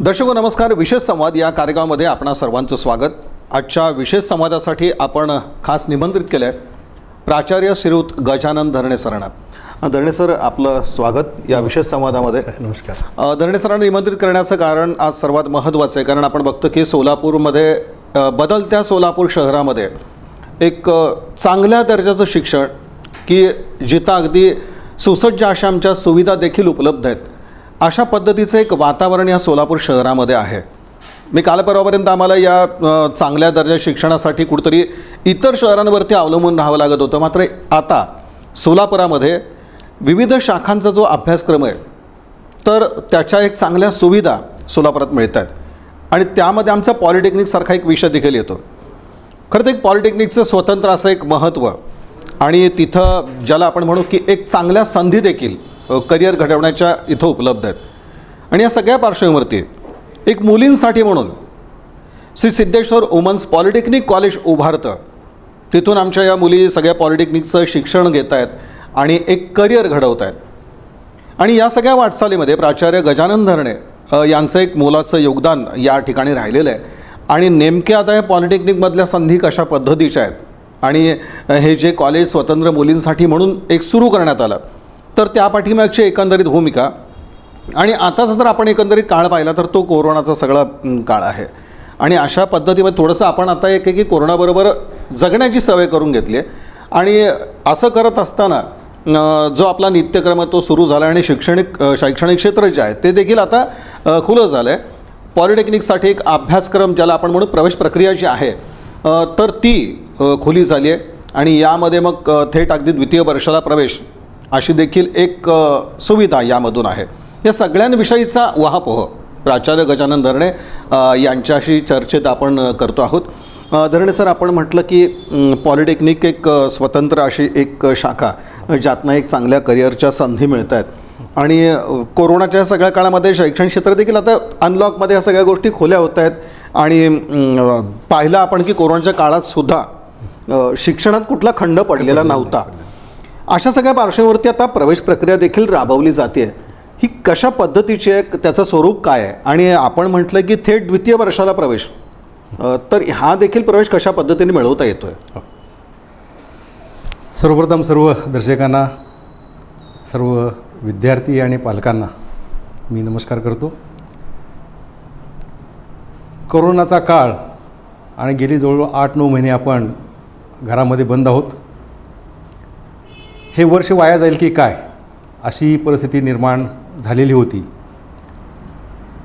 दर्शको नमस्कार. विशेष संवाद या कार्यक्रमामध्ये आपणा सर्वांचं स्वागत. आजच्या विशेष संवादासाठी आपण खास निमंत्रित केलं आहे प्राचार्य श्रीयुत गजानन धरणे सरांना. धरणे सर, आपलं स्वागत या विशेष संवादामध्ये. नमस्कार. धरणे सरांना निमंत्रित करण्याचं कारण आज सर्वात महत्त्वाचं आहे, कारण आपण बघतो की सोलापूरमध्ये बदलत्या सोलापूर शहरामध्ये एक चांगल्या दर्जाचं शिक्षण की जिथं अगदी सुसज्ज अशा आमच्या सुविधा देखील उपलब्ध आहेत, अशा पद्धतीचं एक वातावरण या सोलापूर शहरामध्ये आहे. मी कालपर्वापर्यंत आम्हाला या चांगल्या दर्जा शिक्षणासाठी कुठेतरी इतर शहरांवरती अवलंबून राहावं लागत होतं. मात्र आता सोलापुरामध्ये विविध शाखांचा जो अभ्यासक्रम आहे तर त्याच्या एक चांगल्या सुविधा सोलापुरात मिळत आहेत आणि त्यामध्ये आमचा पॉलिटेक्निकसारखा एक विषय देखील येतो. खरं तर एक पॉलिटेक्निकचं स्वतंत्र असं एक महत्त्व आणि तिथं ज्याला आपण म्हणू की एक चांगल्या संधी देखील करिअर घडवण्याच्या इथं उपलब्ध आहेत. आणि या सगळ्या पार्श्वभूमीवरती एक मुलींसाठी म्हणून Shri Siddheshwar women's polytechnic college उभारतं. तिथून आमच्या या मुली सगळ्या पॉलिटेक्निकचं शिक्षण घेत आहेत आणि एक करिअर घडवत आहेत. आणि या सगळ्या वाटचालीमध्ये प्राचार्य गजानन धरणे यांचं एक मोलाचं योगदान या ठिकाणी राहिलेलं आहे. आणि नेमक्या आता या पॉलिटेक्निकमधल्या संधी कशा पद्धतीच्या आहेत आणि हे जे कॉलेज स्वतंत्र मुलींसाठी म्हणून एक सुरू करण्यात आलं तर त्या पाठीमागची एकंदरीत भूमिका आणि आताचा जर आपण एकंदरीत काळ पाहिला तर तो कोरोनाचा सगळा काळ आहे. आणि अशा पद्धतीमध्ये थोडंसं आपण आता एक आहे की कोरोनाबरोबर जगण्याची सवय करून घेतली आहे. आणि असं करत असताना जो आपला नित्यक्रम आहे तो सुरू झाला आणि शैक्षणिक क्षेत्र जे आहे ते देखील आता खुलं झालं आहे. पॉलिटेक्निकसाठी एक अभ्यासक्रम ज्याला आपण म्हणू प्रवेश प्रक्रिया जी आहे तर ती खुली झाली आहे. आणि यामध्ये मग थेट अगदी द्वितीय वर्षाला प्रवेश अशी देखील एक सुविधा यामधून आहे. या सगळ्यांविषयीचा उहापोह प्राचार्य गजानन धरणे यांच्याशी चर्चेत आपण करतो आहोत. धरणे सर, आपण म्हटलं की पॉलिटेक्निक एक स्वतंत्र अशी एक शाखा ज्यातनं एक चांगल्या करिअरच्या संधी मिळत आहेत. आणि कोरोनाच्या सगळ्या काळामध्ये शैक्षणिक क्षेत्र देखील आता अनलॉकमध्ये या सगळ्या गोष्टी खुल्या होत आहेत. आणि पाहिलं आपण की कोरोनाच्या काळातसुद्धा शिक्षणात कुठला खंड पडलेला नव्हता. अशा सगळ्या पार्श्वभूमीवरती आता प्रवेश प्रक्रिया देखील राबवली जाते. ही कशा पद्धतीची आहे, त्याचं स्वरूप काय आहे आणि आपण म्हटलं की थेट द्वितीय वर्षाला प्रवेश, तर हा देखील प्रवेश कशा पद्धतीने मिळवता येतो आहे? सर्वप्रथम सर्व दर्शकांना, सर्व विद्यार्थी आणि पालकांना मी नमस्कार करतो. कोरोनाचा काळ आणि गेली जवळ 8-9 महिने आपण घरामध्ये बंद आहोत. हे वर्ष वाया जाईल की काय अशी परिस्थिती निर्माण झालेली होती.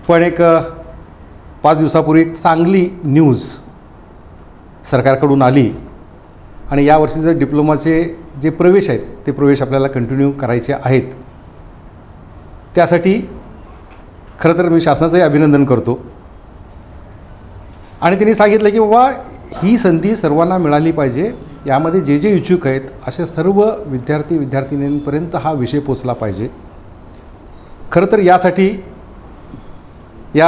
पण एक 5 दिवसापूर्वी एक चांगली न्यूज सरकारकडून आली आणि यावर्षीचे डिप्लोमाचे जे प्रवेश आहेत ते प्रवेश आपल्याला कंटिन्यू करायचे आहेत. त्यासाठी खरं तर मी शासनाचंही अभिनंदन करतो. आणि त्यांनी सांगितलं की बाबा ही संधी सर्वांना मिळाली पाहिजे. यामध्ये जे जे इच्छुक आहेत असे सर्व विद्यार्थिनींपर्यंत हा विषय पोचला पाहिजे. खरं तर यासाठी या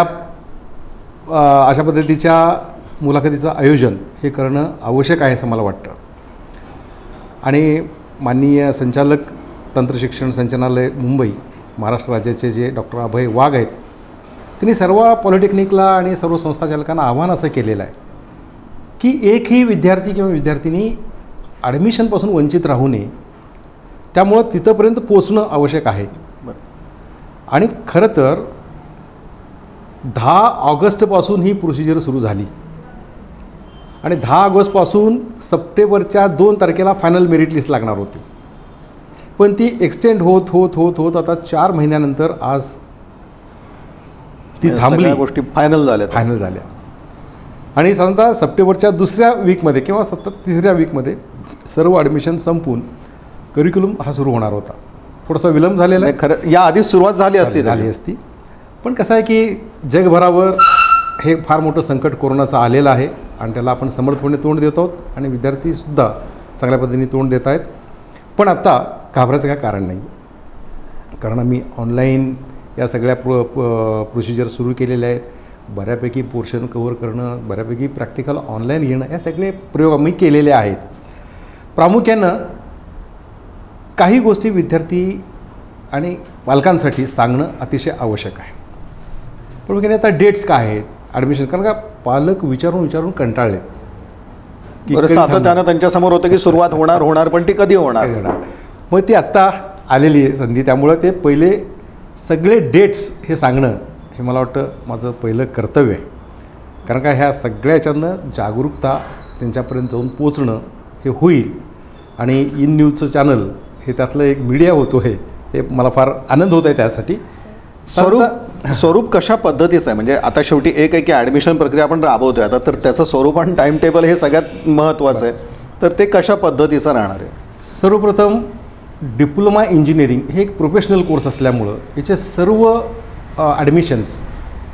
अशा पद्धतीच्या मुलाखतीचं आयोजन हे करणं आवश्यक आहे असं मला वाटतं. आणि माननीय संचालक तंत्रशिक्षण संचालनालय मुंबई महाराष्ट्र राज्याचे जे डॉक्टर अभय वाघ आहेत, त्यांनी सर्व पॉलिटेक्निकला आणि सर्व संस्थाचालकांना आव्हान असं केलेलं आहे की एकही विद्यार्थी किंवा विद्यार्थिनी ॲडमिशनपासून वंचित राहू नये. त्यामुळं तिथंपर्यंत पोचणं आवश्यक आहे. आणि खरं तर 10 ऑगस्टपासून ही प्रोसिजर सुरू झाली आणि 10 ऑगस्टपासून सप्टेंबरच्या 2 तारखेला फायनल मेरिट लिस्ट लागणार होती. पण ती एक्सटेंड होत होत होत होत आता 4 महिन्यानंतर आज ती थांबली. गोष्टी फायनल झाल्या. आणि साधारणतः सप्टेंबरच्या 2ऱ्या वीकमध्ये किंवा 3ऱ्या वीकमध्ये सर्व ॲडमिशन संपून करिक्युलम हा सुरू होणार होता. थोडासा विलंब झालेला आहे. खरं या आधी सुरुवात झाली असती. पण कसं आहे की जगभरावर हे फार मोठं संकट कोरोनाचं आलेलं आहे आणि त्याला आपण समर्थपणे तोंड देत आहोत आणि विद्यार्थीसुद्धा चांगल्या पद्धतीने तोंड देत आहेत. पण आता घाबरायचं काय कारण नाही, कारण आम्ही ऑनलाईन या सगळ्या प्रोसिजर सुरू केलेल्या आहेत. बऱ्यापैकी पोर्शन कव्हर करणं, बऱ्यापैकी प्रॅक्टिकल ऑनलाईन घेणं, या सगळे प्रयोग आम्ही केलेले आहेत. प्रामुख्यानं काही गोष्टी विद्यार्थी आणि पालकांसाठी सांगणं अतिशय आवश्यक आहे. पण मग आता डेट्स काय आहेत ॲडमिशन, कारण का पालक विचारून कंटाळलेत की बरं, कधी सातत्यानं त्यांच्यासमोर होतं की सुरुवात होणार पण ती कधी होणार. मग ती आत्ता आलेली आहे संधी, त्यामुळं ते पहिले सगळे डेट्स हे सांगणं हे मला वाटतं माझं पहिलं कर्तव्य आहे. कारण का ह्या सगळ्या याच्यातनं जागरूकता त्यांच्यापर्यंत जाऊन पोचणं हे होईल. आणि इन न्यूजचं चॅनल हे त्यातलं एक मीडिया होतो हे मला फार आनंद होत आहे त्यासाठी. स्वरूप कशा पद्धतीचं आहे, म्हणजे आता शेवटी एक आहे की ॲडमिशन प्रक्रिया आपण राबवतोय आता, तर त्याचं स्वरूप आणि टाईम टेबल हे सगळ्यात महत्त्वाचं आहे. तर ते कशा पद्धतीचं राहणार आहे? सर्वप्रथम डिप्लोमा इंजिनिअरिंग हे एक प्रोफेशनल कोर्स असल्यामुळं याचे सर्व ॲडमिशन्स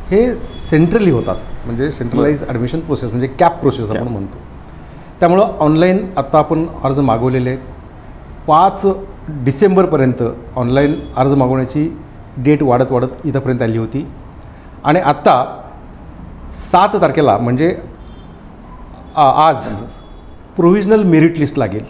हे सेंट्रली होतात, म्हणजे सेंट्रलाइज ॲडमिशन प्रोसेस, म्हणजे कॅप प्रोसेस आपण म्हणतो. त्यामुळं ऑनलाईन आत्ता आपण अर्ज मागवलेले आहेत. 5 डिसेंबरपर्यंत ऑनलाईन अर्ज मागवण्याची डेट वाढत इथंपर्यंत आली होती. आणि आत्ता 7 तारखेला म्हणजे आज प्रोव्हिजनल मेरिट लिस्ट लागेल.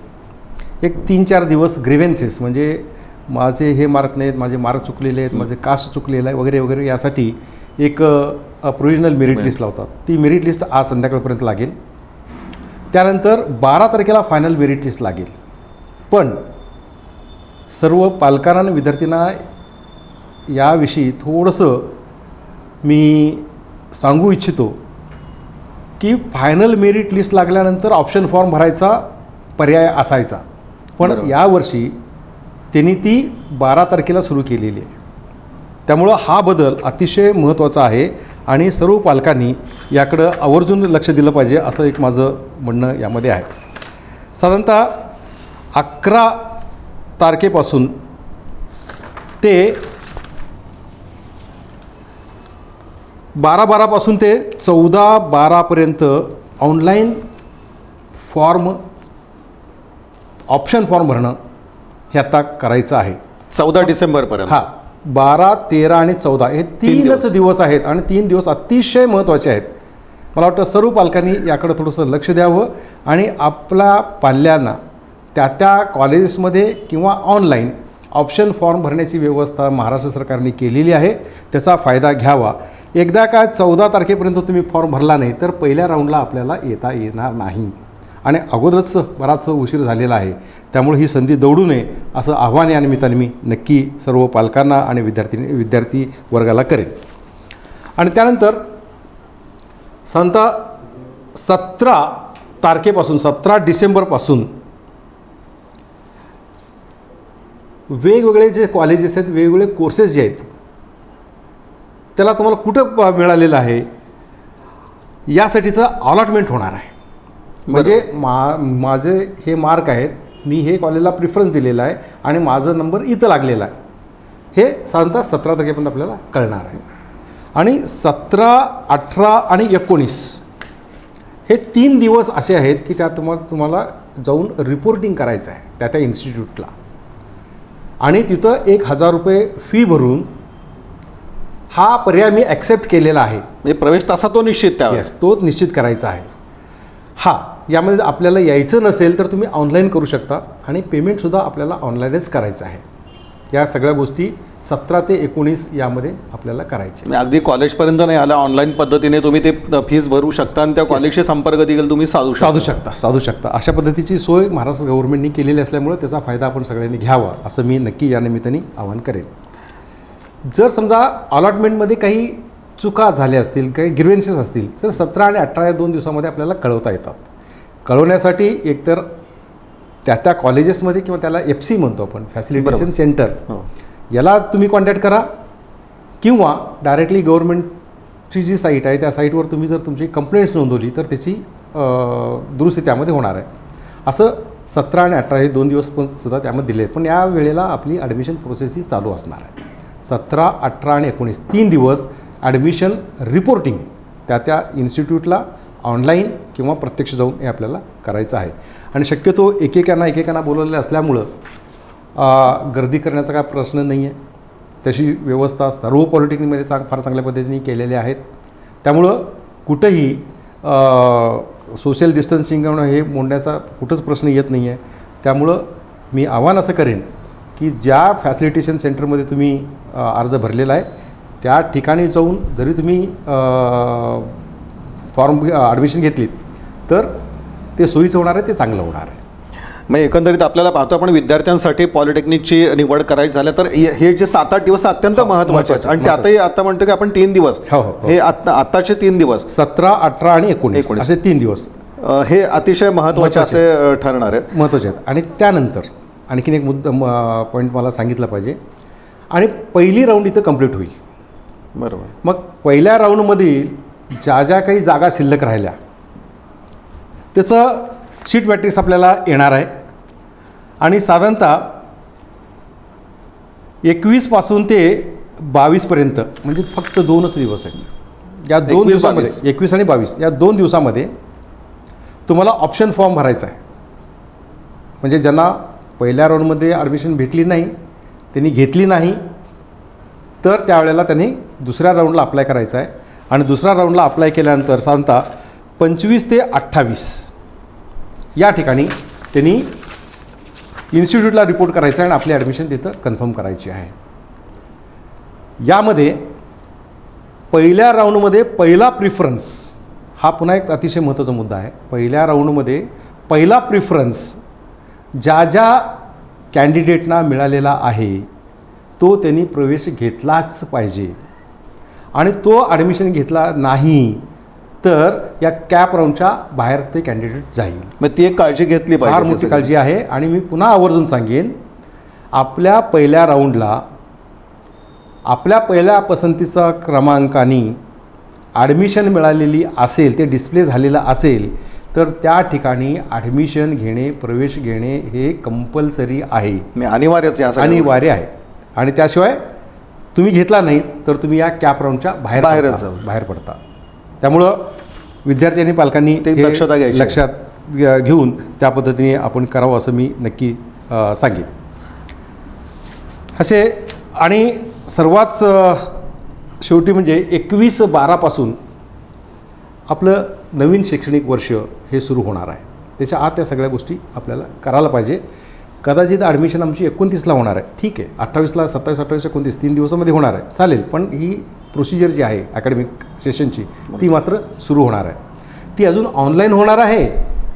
एक 3-4 दिवस ग्रीव्हन्सेस, म्हणजे माझे हे मार्क नाहीत, माझे मार्क चुकलेले आहेत, माझे कास्ट चुकलेलं आहे वगैरे वगैरे, यासाठी एक प्रोव्हिजनल मेरिट लिस्ट लावतात. ती मेरिट लिस्ट आज संध्याकाळपर्यंत लागेल. त्यानंतर 12 तारखेला फायनल मेरिट लिस्ट लागेल. पण सर्व पालकांना आणि विद्यार्थ्यांना याविषयी थोडंसं मी सांगू इच्छितो की फायनल मेरिट लिस्ट लागल्यानंतर ऑप्शन फॉर्म भरायचा पर्याय असायचा, पण यावर्षी त्यांनी ती 12 तारखेला सुरू केलेली आहे. त्यामुळं हा बदल अतिशय महत्त्वाचा आहे आणि सर्व पालकांनी याकडं आवर्जून लक्ष दिलं पाहिजे, असं एक माझं म्हणणं यामध्ये आहे. साधारणतः 11 तारखेपासून ते 12/12 ते 14/12पर्यंत ऑनलाईन फॉर्म ऑप्शन फॉर्म भरणं हे आता करायचं आहे. 14 डिसेंबरपर्यंत. हां, 12, 13 आणि 14 हे 3च दिवस आहेत आणि 3 दिवस अतिशय महत्त्वाचे आहेत. मला वाटतं सर्व पालकांनी याकडं थोडंसं लक्ष द्यावं आणि आपल्या पाल्यांना त्या कॉलेजेसमध्ये किंवा ऑनलाईन ऑप्शन फॉर्म भरण्याची व्यवस्था महाराष्ट्र सरकारने केलेली आहे, त्याचा फायदा घ्यावा. एकदा का 14 तारखेपर्यंत तुम्ही फॉर्म भरला नाही तर पहिल्या राऊंडला आपल्याला येता येणार नाही आणि अगोदरच बराच उशीर झालेला आहे. त्यामुळे ही संधी दौडू नये असं आव्हान या निमित्ताने मी नक्की सर्व पालकांना आणि विद्यार्थी वर्गाला करेन. आणि त्यानंतर 17 तारखेपासून 17 डिसेंबरपासून वेगवेगळे जे कॉलेजेस आहेत, वेगवेगळे कोर्सेस जे आहेत, त्याला तुम्हाला कुठं मिळालेलं आहे यासाठीचं अलॉटमेंट होणार आहे. म्हणजे माझे हे मार्क आहेत, मी हे कॉलेजला प्रिफरन्स दिलेला आहे आणि माझा नंबर इथं लागलेला आहे, हे साधारणतः 17 तारखेपर्यंत आपल्याला कळणार आहे. आणि 17, 18 आणि 19 हे 3 दिवस असे आहेत की त्यात तुम्हाला जाऊन रिपोर्टिंग करायचं आहे त्या इन्स्टिट्यूटला आणि तिथं 1000 रुपये फी भरून हा पर्याय मी ॲक्सेप्ट केलेला आहे. म्हणजे प्रवेश तसा तो निश्चित त्यावर. येस, तो निश्चित करायचा आहे. यामध्ये आपल्याला यायचं नसेल तर तुम्ही ऑनलाईन करू शकता आणि पेमेंटसुद्धा आपल्याला ऑनलाईनच करायचं आहे. या सगळ्या गोष्टी 17 ते 19 यामध्ये आपल्याला करायचे. अगदी कॉलेजपर्यंत नाही आला, ऑनलाईन पद्धतीने तुम्ही ते फीस भरू शकता आणि त्या कॉलेजशी संपर्क देखील तुम्ही साधू शकता. अशा पद्धतीची सोय महाराष्ट्र गव्हर्नमेंटनी केलेली असल्यामुळे त्याचा फायदा आपण सगळ्यांनी घ्यावा असं मी नक्की या निमित्ताने आवाहन करेन. जर समजा अलॉटमेंटमध्ये काही चुका झाल्या असतील, काही ग्रीव्हन्सेस असतील तर 17 आणि 18 या 2 दिवसामध्ये आपल्याला कळवता येतात. कळवण्यासाठी एकतर त्या कॉलेजेसमध्ये किंवा त्याला FC म्हणतो आपण, फॅसिलिटेशन सेंटर, याला तुम्ही कॉन्टॅक्ट करा किंवा डायरेक्टली गव्हर्नमेंटची जी साईट आहे त्या साईटवर तुम्ही जर तुमची कंप्लेंट्स नोंदवली तर त्याची दुरुस्ती त्यामध्ये होणार आहे. असं 17 आणि 18 हे 2 दिवस पण सुद्धा त्यामध्ये दिले आहेत. पण या वेळेला आपली ॲडमिशन प्रोसेस ही चालू असणार आहे. 17, 18 आणि 19 3 दिवस ॲडमिशन रिपोर्टिंग त्या इन्स्टिट्यूटला ऑनलाईन किंवा प्रत्यक्ष जाऊन हे आपल्याला करायचं आहे. आणि शक्यतो एकेकांना बोलवलेलं असल्यामुळं गर्दी करण्याचा काय प्रश्न नाही आहे. तशी व्यवस्था सर्व पॉलिटेक्निकमध्ये फार चांगल्या पद्धतीने केलेल्या आहेत. त्यामुळं कुठंही सोशल डिस्टन्सिंग हे मोडण्याचा कुठंच प्रश्न येत नाही आहे. त्यामुळं मी आव्हान असं करेन की ज्या फॅसिलिटेशन सेंटरमध्ये तुम्ही अर्ज भरलेला आहे त्या ठिकाणी जाऊन जरी तुम्ही फॉर्म ॲडमिशन घेतलीत तर ते सोयीचं होणार आहे, ते चांगलं होणार आहे. मग एकंदरीत आपल्याला पाहतो आपण विद्यार्थ्यांसाठी पॉलिटेक्निकची निवड करायची झाल्या तर हे जे 7-8 दिवस अत्यंत महत्त्वाचे आहेत आणि त्यातही आता म्हणतो की आपण 3 दिवस हो, हो. हे आत्ताचे 3 दिवस 17, 18 आणि 19 असे 3 दिवस हे अतिशय महत्त्वाचे असे ठरणार आहेत. महत्त्वाचे आहेत. आणि त्यानंतर आणखीन एक पॉईंट मला सांगितलं पाहिजे. आणि पहिली राऊंड इथं कंप्लीट होईल. बरोबर. मग पहिल्या राऊंडमधील ज्या ज्या काही जागा शिल्लक राहिल्या त्याचं शीट मॅट्रिक्स आपल्याला येणार आहे. आणि साधारणतः 21 पासून ते 22पर्यंत म्हणजे फक्त 2च दिवस आहेत. या 2 दिवसामध्ये 21 आणि 22 या 2 दिवसामध्ये तुम्हाला ऑप्शन फॉर्म भरायचा आहे. म्हणजे ज्यांना पहिल्या राऊंडमध्ये ॲडमिशन भेटली नाही, त्यांनी घेतली नाही, तर त्यावेळेला त्यांनी दुसऱ्या राऊंडला अप्लाय करायचं आहे. आणि दुसऱ्या राऊंडला अप्लाय केल्यानंतर साधारणतः 25 ते 28 या ठिकाणी त्यांनी इन्स्टिट्यूटला रिपोर्ट करायचं आहे आणि आपली ॲडमिशन तिथं कन्फर्म करायची आहे. यामध्ये पहिल्या राऊंडमध्ये पहिला प्रिफरन्स हा पुन्हा एक अतिशय महत्त्वाचा मुद्दा आहे. पहिल्या राऊंडमध्ये पहिला प्रिफरन्स ज्या ज्या कॅन्डिडेटना मिळालेला आहे तो त्यांनी प्रवेश घेतलाच पाहिजे. आणि तो ॲडमिशन घेतला नाही तर या कॅप राऊंडच्या बाहेर ते कॅन्डिडेट जाईल. मग ती एक काळजी घेतली पाहिजे. फार मोठी काळजी आहे. आणि मी पुन्हा आवर्जून सांगेन, आपल्या पहिल्या राऊंडला आपल्या पहिल्या पसंतीचा क्रमांकाने ॲडमिशन मिळालेली असेल, ते डिस्प्ले झालेलं असेल तर त्या ठिकाणी ॲडमिशन घेणे, प्रवेश घेणे हे कंपल्सरी आहे, अनिवार्यच आहे. अनिवार्य आहे. आणि त्याशिवाय तुम्ही घेतला नाही तर तुम्ही या कॅप राऊंडच्या बाहेर पडता. त्यामुळं विद्यार्थी आणि पालकांनी लक्षात घेऊन त्या पद्धतीने आपण करावं असं मी नक्की सांगेन. असे आणि सर्वात शेवटी म्हणजे 21-12 आपलं नवीन शैक्षणिक वर्ष हे सुरू होणार आहे. त्याच्या आत त्या सगळ्या गोष्टी आपल्याला करायला पाहिजे. कदाचित ॲडमिशन आमची 29ला होणार आहे, ठीक आहे, 28ला 27, 28, 29 3 दिवसामध्ये होणार आहे, चालेल. पण ही प्रोसिजर जी आहे अकॅडमिक सेशनची ती मात्र सुरू होणार आहे. ती अजून ऑनलाईन होणार आहे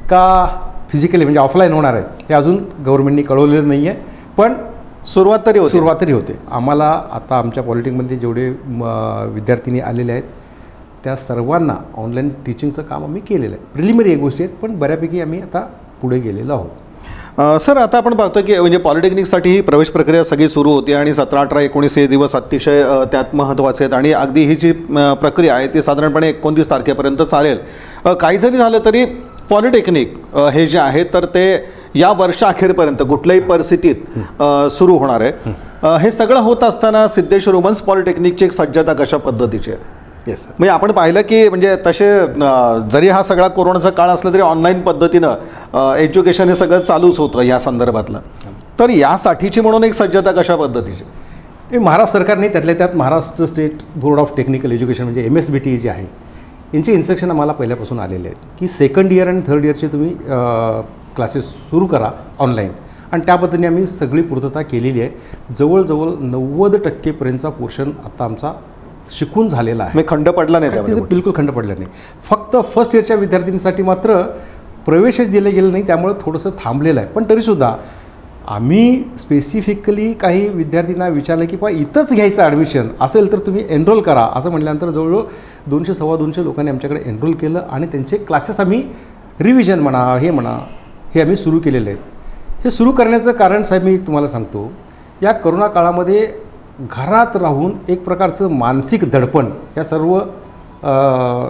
का फिजिकली म्हणजे ऑफलाईन होणार आहे हे अजून गव्हर्नमेंटनी कळवलेलं नाही आहे. पण सुरुवात तरी होते. आम्हाला आता आमच्या पॉलिटेक्निकमध्ये जेवढे विद्यार्थिनी आलेले आहेत त्या सर्वांना ऑनलाईन टीचिंगचं काम आम्ही केलेलं आहे. प्रिलिमिनरी गोष्टी आहेत पण बऱ्यापैकी आम्ही आता पुढे गेलेलो आहोत. सर, आता आपण पाहतो की म्हणजे पॉलिटेक्निकसाठी ही प्रवेश प्रक्रिया सगळी सुरू होती आणि 17, 18, 19 हे दिवस अतिशय त्यात महत्त्वाचे आहेत. आणि अगदी ही जी प्रक्रिया आहे ती साधारणपणे 29 तारखेपर्यंत चालेल. काही जरी झालं तरी पॉलिटेक्निक हे जे आहे तर ते या वर्षाअखेरपर्यंत कुठल्याही परिस्थितीत सुरू होणार आहे. हे सगळं होत असताना सिद्धेश्वर वुमन्स पॉलिटेक्निकची एक सज्जता कशा पद्धतीची आहे? Yes sir. म्हणजे आपण पाहिलं की म्हणजे तसे जरी हा सगळा कोरोनाचा काळ असला तरी ऑनलाईन पद्धतीनं एज्युकेशन हे सगळं चालूच होतं या संदर्भातलं. तर यासाठीची म्हणून एक सज्जता कशा पद्धतीची? महाराष्ट्र सरकारने त्यातल्या त्यात Maharashtra state board of technical education म्हणजे MSBT जे आहे यांचे इन्स्ट्रक्शन आम्हाला पहिल्यापासून आलेले आहेत की 2nd इयर आणि 3rd इयरचे तुम्ही क्लासेस सुरू करा ऑनलाईन. आणि त्या पद्धतीने आम्ही सगळी पूर्तता केलेली आहे. जवळजवळ 90% पोर्शन आता आमचा शिकून झालेला आहे. खंड पडला नाही त्यामध्ये? बिलकुल खंड पडला नाही. फक्त फर्स्ट इयरच्या विद्यार्थ्यांसाठी मात्र प्रवेशच दिले गेले नाही, त्यामुळे थोडंसं थांबलेलं आहे. पण तरीसुद्धा आम्ही स्पेसिफिकली काही विद्यार्थ्यांना विचारलं की बा इथंच घ्यायचं ॲडमिशन असेल तर तुम्ही एनरोल करा असं म्हटल्यानंतर जवळजवळ 200-250 लोकांनी आमच्याकडे एनरोल केलं आणि त्यांचे क्लासेस आम्ही रिव्हिजन म्हणा हे आम्ही सुरू केलेले आहेत. हे सुरू करण्याचं कारण साहेब मी तुम्हाला सांगतो, या करोना काळामध्ये घरात राहून एक प्रकारचं मानसिक दडपण या सर्व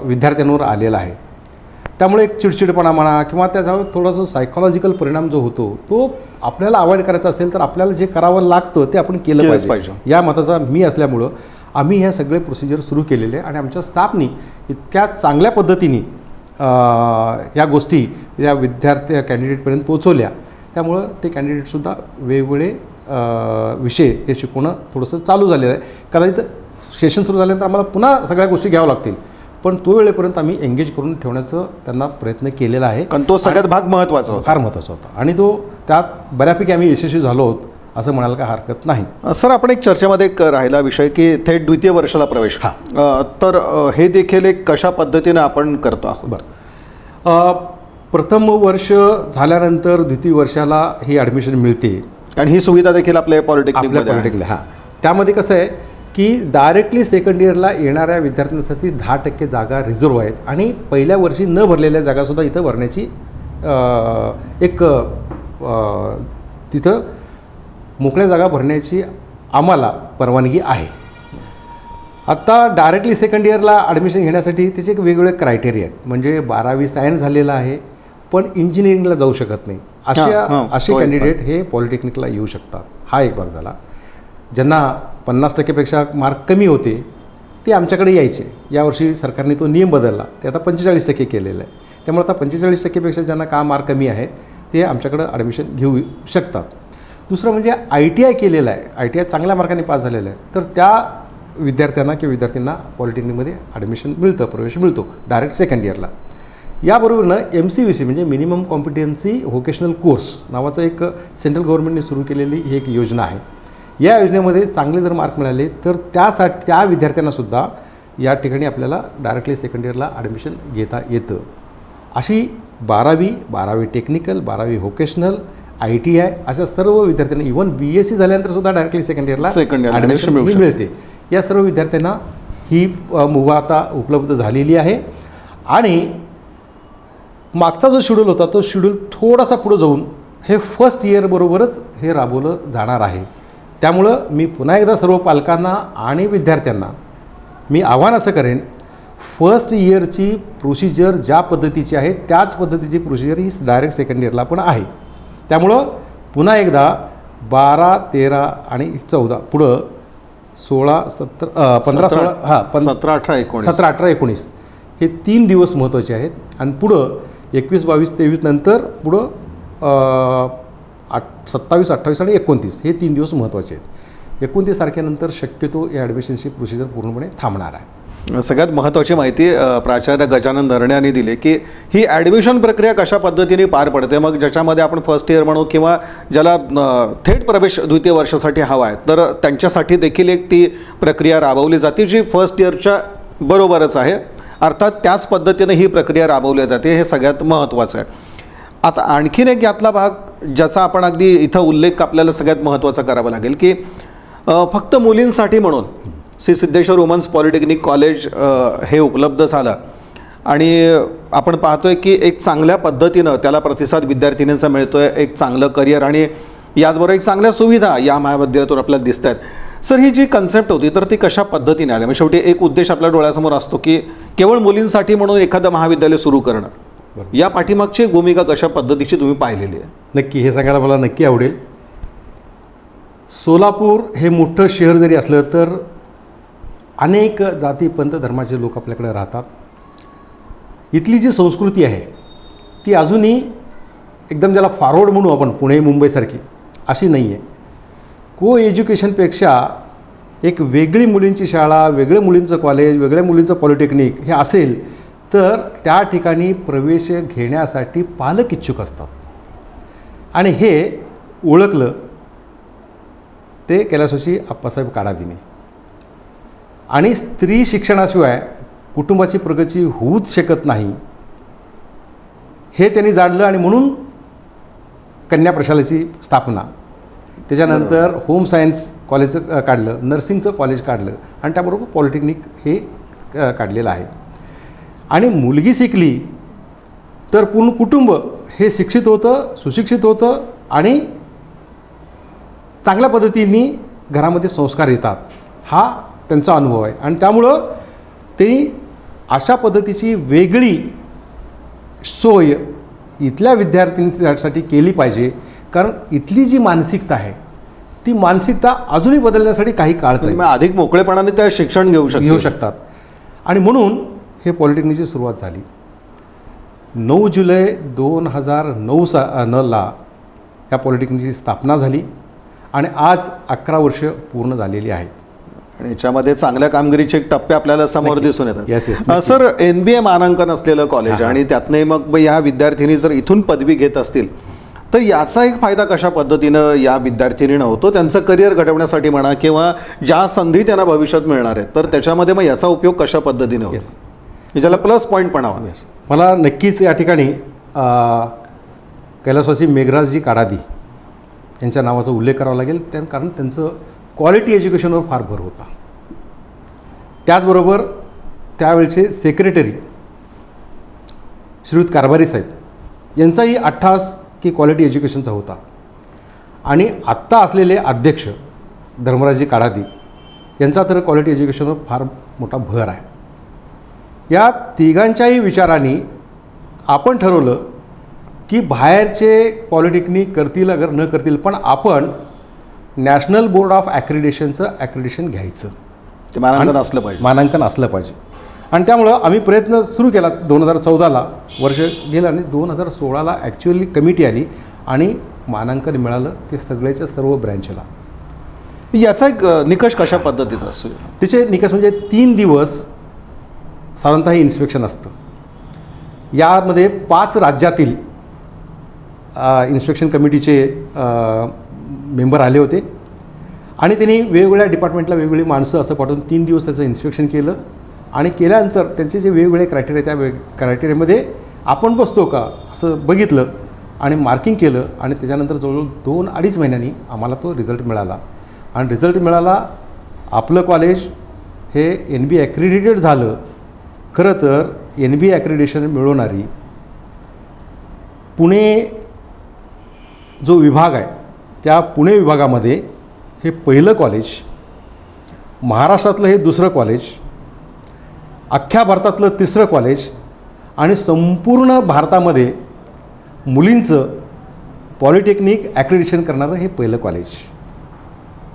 विद्यार्थ्यांवर आलेलं आहे. त्यामुळे एक चिडचिडपणा म्हणा किंवा त्याच्यावर थोडासा सायकॉलॉजिकल परिणाम जो होतो तो आपल्याला अवॉइड करायचा असेल तर आपल्याला जे करावं लागतं ते आपण केलं पाहिजे. या मताचा मी असल्यामुळं आम्ही ह्या सगळे प्रोसिजर सुरू केलेले आणि आमच्या स्टाफनी इतक्या चांगल्या पद्धतीने या गोष्टी या कॅन्डिडेटपर्यंत पोहोचवल्या. त्यामुळं ते कॅन्डिडेटसुद्धा वेगवेगळे विषय हे शिकवणं थोडंसं चालू झालेलं आहे. कदाचित सेशन सुरू झाल्यानंतर आम्हाला पुन्हा सगळ्या गोष्टी घ्याव्या लागतील, पण तो वेळेपर्यंत आम्ही एंगेज करून ठेवण्याचं त्यांना प्रयत्न केलेला आहे. कारण तो सगळ्यात भाग महत्त्वाचा होता, फार महत्त्वाचा होता आणि तो त्यात बऱ्यापैकी आम्ही यशस्वी झालो आहोत असं म्हणायला काय हरकत नाही. सर, आपण एक चर्चेमध्ये एक राहिला विषय की थेट द्वितीय वर्षाला प्रवेश. तर हे देखील एक कशा पद्धतीने आपण करतो आहोत? बरं, प्रथम वर्ष झाल्यानंतर द्वितीय वर्षाला ही ॲडमिशन मिळते आणि ही सुविधा देखील आपल्या पॉलिटेक्निक. हां, त्यामध्ये कसं आहे की डायरेक्टली सेकंड इयरला येणाऱ्या विद्यार्थ्यांसाठी 10% जागा रिझर्व आहेत आणि पहिल्या वर्षी न भरलेल्या जागासुद्धा इथं भरण्याची एक तिथं मोकळ्या जागा भरण्याची आम्हाला परवानगी आहे. आत्ता डायरेक्टली सेकंड इयरला ॲडमिशन घेण्यासाठी त्याचे एक वेगवेगळे क्रायटेरिया आहेत. म्हणजे 12वी सायन्स झालेलं आहे पण इंजिनिअरिंगला जाऊ शकत नाही, असे कॅन्डिडेट हे पॉलिटेक्निकला येऊ शकतात. हा एक भाग झाला. ज्यांना 50%पेक्षा मार्क कमी होते ते आमच्याकडे यायचे. यावर्षी सरकारने तो नियम बदलला, ते आता 45% केलेलं आहे. त्यामुळे आता 45%पेक्षा ज्यांना मार्क कमी आहेत ते आमच्याकडं ॲडमिशन घेऊ शकतात. दुसरं म्हणजे ITI केलेलं आहे, ITI चांगल्या मार्काने पास झालेलं आहे, तर त्या विद्यार्थ्यांना किंवा विद्यार्थ्यांना पॉलिटेक्निकमध्ये ॲडमिशन मिळतं, प्रवेश मिळतो डायरेक्ट सेकंड इयरला. याबरोबरनं MCVC म्हणजे मिनिमम कॉम्पिटन्सी व्होकेशनल कोर्स नावाचं एक सेंट्रल गव्हर्नमेंटने सुरू केलेली ही एक योजना आहे. या योजनेमध्ये चांगले जर मार्क मिळाले तर त्या विद्यार्थ्यांनासुद्धा या ठिकाणी आपल्याला डायरेक्टली सेकंड इयरला ॲडमिशन घेता येतं. अशी 12वी टेक्निकल, 12वी व्होकेशनल, ITI अशा सर्व विद्यार्थ्यांना, इव्हन BSc झाल्यानंतरसुद्धा डायरेक्टली सेकंड इयरला ॲडमिशन मिळते. या सर्व विद्यार्थ्यांना ही मुभा आता उपलब्ध झालेली आहे. आणि मागचा जो शेड्यूल होता तो शेड्यूल थोडासा पुढं जाऊन हे फर्स्ट इयरबरोबरच हे राबवलं जाणार आहे. त्यामुळं मी पुन्हा एकदा सर्व पालकांना आणि विद्यार्थ्यांना मी आव्हान असं करेन, फर्स्ट इयरची प्रोसिजर ज्या पद्धतीची आहे त्याच पद्धतीची प्रोसिजर ही डायरेक्ट सेकंड इयरला पण आहे. त्यामुळं पुन्हा एकदा 12, 13 आणि 14 पुढं 16, 17, 15, 16 17, 18, 19 हे 3 दिवस महत्त्वाचे आहेत. आणि पुढं 21, 22, 23 नंतर पुढं 27, 28 आणि 29 हे 3 दिवस महत्त्वाचे आहेत. 29 तारखेनंतर शक्यतो या ॲडमिशनची प्रोसिजर पूर्णपणे थांबणार आहे. सगळ्यात महत्त्वाची माहिती प्राचार्य गजानन धरणे यांनी दिली की ही ॲडमिशन प्रक्रिया कशा पद्धतीने पार पडते. मग ज्याच्यामध्ये आपण फर्स्ट इयर म्हणू किंवा ज्याला थेट प्रवेश द्वितीय वर्षासाठी हवा आहे तर त्यांच्यासाठी देखील एक ती प्रक्रिया राबवली जाते जी फर्स्ट इयरच्या बरोबरच आहे. अर्थात त्याच पद्धतीने ही प्रक्रिया राबवली जाते, हे सगळ्यात महत्त्वाचं आहे. आता आणखीन एक यातला भाग ज्याचा आपण अगदी इथं उल्लेख आपल्याला सगळ्यात महत्त्वाचा करावा लागेल की फक्त मुलींसाठी म्हणून Shri Siddheshwar women's polytechnic college हे उपलब्ध झालं आणि आपण पाहतोय की एक चांगल्या पद्धतीनं त्याला प्रतिसाद विद्यार्थिनींचा मिळतो आहे, एक चांगलं करिअर आणि याचबरोबर एक चांगल्या सुविधा या महाविद्यालयातून आपल्याला दिसत आहेत. सर, ही जी कन्सेप्ट होती तर ती कशा पद्धतीने आली? म्हणजे शेवटी एक उद्देश आपल्या डोळ्यासमोर असतो की केवळ मुलींसाठी म्हणून एखादं महाविद्यालय सुरू करणं. या पाठीमागची भूमिका कशा पद्धतीची तुम्ही पाहिलेली आहे? नक्की, हे सांगायला मला नक्की आवडेल. सोलापूर हे मोठं शहर जरी असलं तर अनेक जाती पंथ धर्माचे लोक आपल्याकडे राहतात. इथली जी संस्कृती आहे ती अजूनही एकदम ज्याला फॉरवर्ड म्हणू आपण पुणे मुंबईसारखी अशी नाही आहे. को एज्युकेशनपेक्षा एक वेगळी मुलींची शाळा, वेगळ्या मुलींचं कॉलेज, वेगळ्या मुलींचं पॉलिटेक्निक हे असेल तर त्या ठिकाणी प्रवेश घेण्यासाठी पालक इच्छुक असतात. आणि हे ओळखलं ते कैलासवासी आप्पासाहेब काडादीने. आणि स्त्री शिक्षणाशिवाय कुटुंबाची प्रगती होऊच शकत नाही हे त्यांनी जाणलं आणि म्हणून कन्या प्रशालेची स्थापना, त्याच्यानंतर होम सायन्स कॉलेज काढलं, नर्सिंगचं कॉलेज काढलं आणि त्याबरोबर पॉलिटेक्निक हे काढलेलं आहे. आणि मुलगी शिकली तर पूर्ण कुटुंब हे शिक्षित होतं, सुशिक्षित होतं आणि चांगल्या पद्धतीने घरामध्ये संस्कार येतात, हा त्यांचा अनुभव आहे. आणि त्यामुळं ते अशा पद्धतीची वेगळी सोय इथल्या विद्यार्थ्यांसाठी केली पाहिजे. कारण इथली जी मानसिकता आहे ती मानसिकता अजूनही बदलण्यासाठी काही काळ जाईल. अधिक मोकळेपणाने त्या शिक्षण घेऊ शकतात. आणि म्हणून हे पॉलिटेक्निकची सुरुवात झाली. 9 जुलै 2009ला या पॉलिटेक्निकची स्थापना झाली आणि आज 11 वर्ष पूर्ण झालेली आहेत. आणि याच्यामध्ये चांगल्या कामगिरीचे एक टप्पे आपल्याला समोर दिसून येतात. येस. सर, NBA मानांकन असलेलं कॉलेज आणि त्यातनंही मग ह्या विद्यार्थिनी जर इथून पदवी घेत असतील तर याचा एक फायदा कशा पद्धतीनं या विद्यार्थिनींना होतो त्यांचं करिअर घडवण्यासाठी म्हणा किंवा ज्या संधी त्यांना भविष्यात मिळणार आहेत तर त्याच्यामध्ये मग याचा उपयोग कशा पद्धतीने होतो ज्याला प्लस पॉईंट पण हवा. मला नक्कीच या ठिकाणी कैलासवासी मेघराजजी काडादी यांच्या नावाचा उल्लेख करावा लागेल कारण त्यांचं क्वालिटी एज्युकेशनवर फार भर होता. त्याचबरोबर त्यावेळचे सेक्रेटरी श्रीयुत कारभारी साहेब यांचाही अट्टास की क्वालिटी एज्युकेशनचा होता. आणि आत्ता असलेले अध्यक्ष धर्मराजजी काडादी यांचा तर क्वालिटी एज्युकेशनवर फार मोठा भर आहे. या तिघांच्याही विचारांनी आपण ठरवलं की बाहेरचे पॉलिटेक्निक करतील अगर न करतील पण आपण नॅशनल बोर्ड ऑफ ॲक्रिडेशनचं ॲक्रिडेशन घ्यायचं, ते मानांकन असलं पाहिजे, मानांकन असलं पाहिजे. आणि त्यामुळं आम्ही प्रयत्न सुरू केला. 2014ला वर्ष गेलं आणि 2016ला ॲक्च्युअली कमिटी आली आणि मानांकन मिळालं ते सगळ्याच्या सर्व ब्रँचला. याचा एक निकष कशा पद्धतीचा असतो? तिचे निकष म्हणजे 3 दिवस साधारणतः इन्स्पेक्शन असतं. यामध्ये 5 राज्यातील इन्स्पेक्शन कमिटीचे मेंबर आले होते आणि त्यांनी वेगवेगळ्या डिपार्टमेंटला वेगवेगळी माणसं असं पाठवून 3 दिवस त्याचं इन्स्पेक्शन केलं. आणि केल्यानंतर त्यांचे जे वेगवेगळे क्रायटेरिया त्या क्रायटेरियामध्ये आपण बसतो का असं बघितलं आणि मार्किंग केलं आणि त्याच्यानंतर जवळजवळ 2-2.5 महिन्यांनी आम्हाला तो रिझल्ट मिळाला. आणि रिझल्ट मिळाला आपलं कॉलेज हे NB ॲक्रिडिटेड झालं. खरं तर NB ॲक्रिडिटेशन मिळवणारी पुणे जो विभाग आहे त्या पुणे विभागामध्ये हे पहिलं कॉलेज, महाराष्ट्रातलं हे दुसरं कॉलेज, अख्ख्या भारतातलं 3रं कॉलेज आणि संपूर्ण भारतामध्ये मुलींचं पॉलिटेक्निक ॲक्रिडिटेशन करणारं हे पहिलं कॉलेज.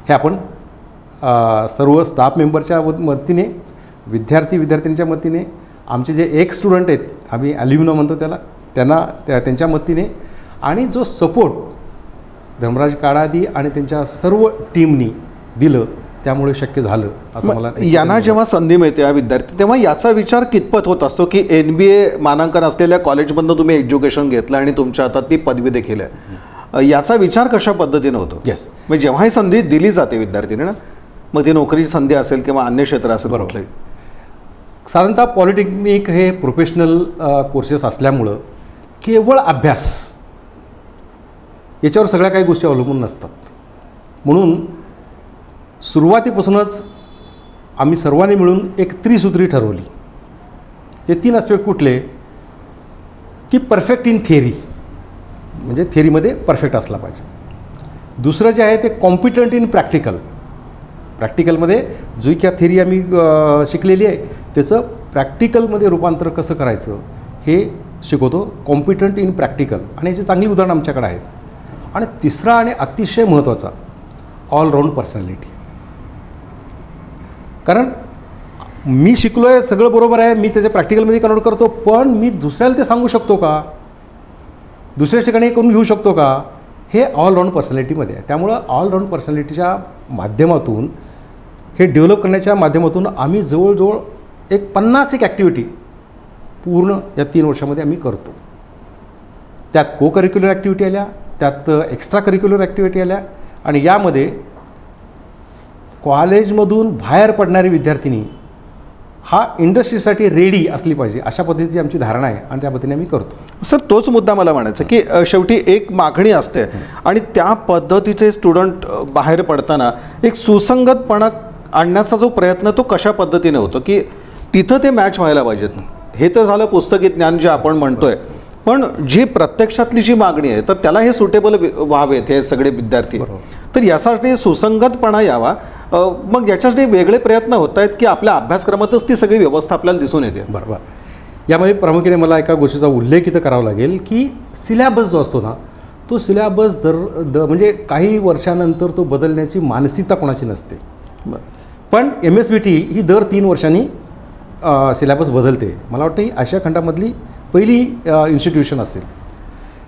हे आपण सर्व स्टाफ मेंबरच्या वतीने, विद्यार्थ्यांच्या वतीने, आमचे जे एक्स स्टुडंट आहेत आम्ही ॲल्युमिनो म्हणतो त्यांच्या वतीने आणि जो सपोर्ट धर्मराज काडादी आणि त्यांच्या सर्व टीमनी दिलं त्यामुळे शक्य झालं असं मला. यांना जेव्हा संधी मिळते या विद्यार्थी तेव्हा याचा विचार कितपत होत असतो की NBA मानांकन असलेल्या कॉलेजमधनं तुम्ही एज्युकेशन घेतलं आणि तुमच्या हातात ती पदवी देखील आहे, याचा विचार कशा पद्धतीने होतो? येस, म्हणजे जेव्हा ही संधी दिली जाते विद्यार्थ्यांना, मग ती नोकरीची संधी असेल किंवा अन्य क्षेत्र असेल कुठलंही, साधारणतः पॉलिटेक्निक हे प्रोफेशनल कोर्सेस असल्यामुळं केवळ अभ्यास याच्यावर सगळ्या काही गोष्टी अवलंबून नसतात. म्हणून सुरुवातीपासूनच आम्ही सर्वांनी मिळून एक त्रिसूत्री ठरवली. ते 3 ॲस्पेक्ट कुठले की परफेक्ट इन थिअरी, म्हणजे थिअरीमध्ये परफेक्ट असला पाहिजे. दुसरं जे आहे ते कॉम्पिटंट इन प्रॅक्टिकल, प्रॅक्टिकलमध्ये जो की थिअरी आम्ही शिकलेली आहे त्याचं प्रॅक्टिकलमध्ये रूपांतर कसं करायचं हे शिकवतो, कॉम्पिटंट इन प्रॅक्टिकल. आणि याची चांगली उदाहरणं आमच्याकडे आहेत. आणि तिसरा आणि अतिशय महत्त्वाचा ऑलराऊंड पर्सनॅलिटी. कारण मी शिकलो आहे सगळं बरोबर आहे, मी त्याच्या प्रॅक्टिकलमध्ये कन्वर्ट करतो, पण मी दुसऱ्याला ते सांगू शकतो का, दुसऱ्या ठिकाणी करून घेऊ शकतो का, हे ऑलराऊंड पर्सनॅलिटीमध्ये आहे. त्यामुळं ऑलराऊंड पर्सनॅलिटीच्या माध्यमातून हे डेव्हलप करण्याच्या माध्यमातून आम्ही जवळजवळ एक 50 ॲक्टिव्हिटी पूर्ण या 3 वर्षामध्ये आम्ही करतो. त्यात को करिक्युलर ॲक्टिव्हिटी आल्या, त्यात एक्स्ट्रा करिक्युलर ॲक्टिव्हिटी आल्या आणि यामध्ये कॉलेजमधून बाहेर पडणारी विद्यार्थिनी हा इंडस्ट्रीसाठी रेडी असली पाहिजे अशा पद्धतीची आमची धारणा आहे आणि त्या पद्धतीने आम्ही करतो. सर, तोच मुद्दा मला म्हणायचा की शेवटी एक मागणी असते आणि त्या पद्धतीचे स्टुडंट बाहेर पडताना एक सुसंगतपणा आणण्याचा जो प्रयत्न तो कशा पद्धतीने होतो की तिथं ते मॅच व्हायला पाहिजेत. हे तर झालं पुस्तकी ज्ञान जे आपण म्हणतोय, पण जी प्रत्यक्षातली जी मागणी आहे तर त्याला हे सुटेबल व्हावेत हे सगळे विद्यार्थी. तर यासाठी सुसंगतपणा यावा, मग याच्यासाठी वेगळे प्रयत्न होत आहेत की आपल्या अभ्यासक्रमातच ती सगळी व्यवस्था आपल्याला दिसून येते. बरोबर. यामध्ये प्रामुख्याने मला एका गोष्टीचा उल्लेख इथं करावा लागेल की सिलॅबस जो असतो ना तो सिलॅबस म्हणजे काही वर्षानंतर तो बदलण्याची मानसिकता कोणाची नसते. पण MSBT ही दर 3 वर्षांनी सिलॅबस बदलते. मला वाटतं ही आशिया खंडामधली पहिली इन्स्टिट्यूशन असेल.